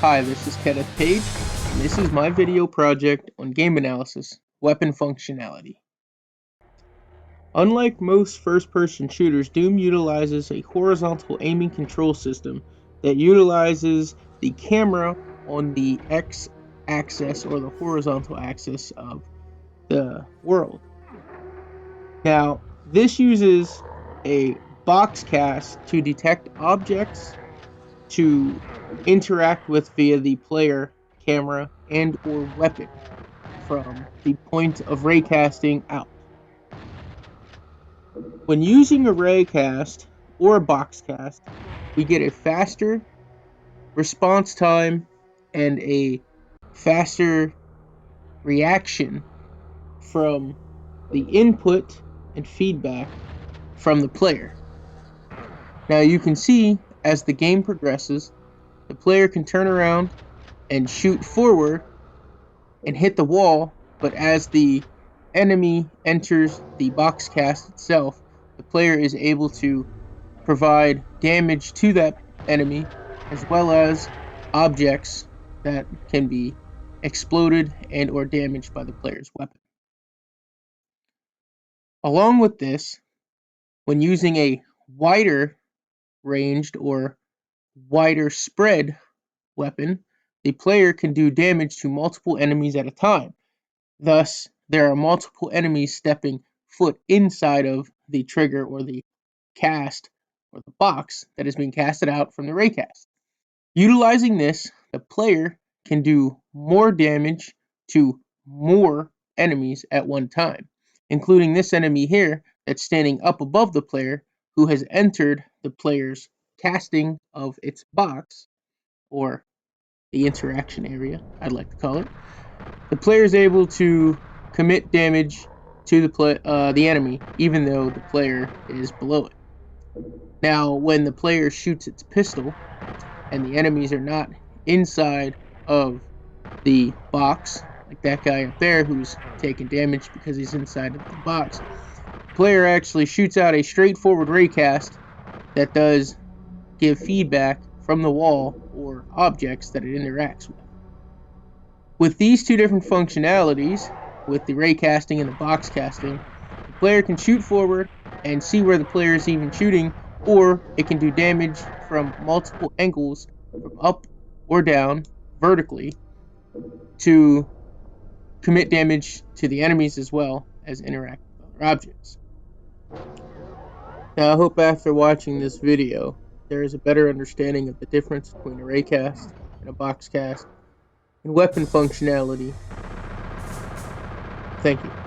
Hi, this is Kenneth Page, and this is my video project on game analysis, weapon functionality. Unlike most first-person shooters, Doom utilizes a horizontal aiming control system that utilizes the camera on the x-axis or the horizontal axis of the world. Now, this uses a box cast to detect objects to interact with via the player, camera, and or weapon from the point of raycasting out. When using a raycast or a box cast, we get a faster response time and a faster reaction from the input and feedback from the player. Now you can see as the game progresses, the player can turn around and shoot forward and hit the wall, but as the enemy enters the box cast itself, the player is able to provide damage to that enemy as well as objects that can be exploded and or damaged by the player's weapon. Along with this, when using a wider ranged or wider spread weapon, the player can do damage to multiple enemies at a time. Thus, there are multiple enemies stepping foot inside of the trigger or the cast or the box that is being casted out from the raycast. Utilizing this, the player can do more damage to more enemies at one time, including this enemy here that's standing up above the player who has entered the player's casting of its box, or the interaction area, I'd like to call it. The player is able to commit damage to the enemy, even though the player is below it. Now, when the player shoots its pistol, and the enemies are not inside of the box, like that guy up there who's taking damage because he's inside of the box, the player actually shoots out a straightforward raycast that does give feedback from the wall or objects that it interacts with. With these two different functionalities, with the raycasting and the box casting, the player can shoot forward and see where the player is even shooting, or it can do damage from multiple angles, from up or down, vertically, to commit damage to the enemies as well as interact with other objects. Now, I hope after watching this video, there is a better understanding of the difference between a raycast and a box cast and weapon functionality. Thank you.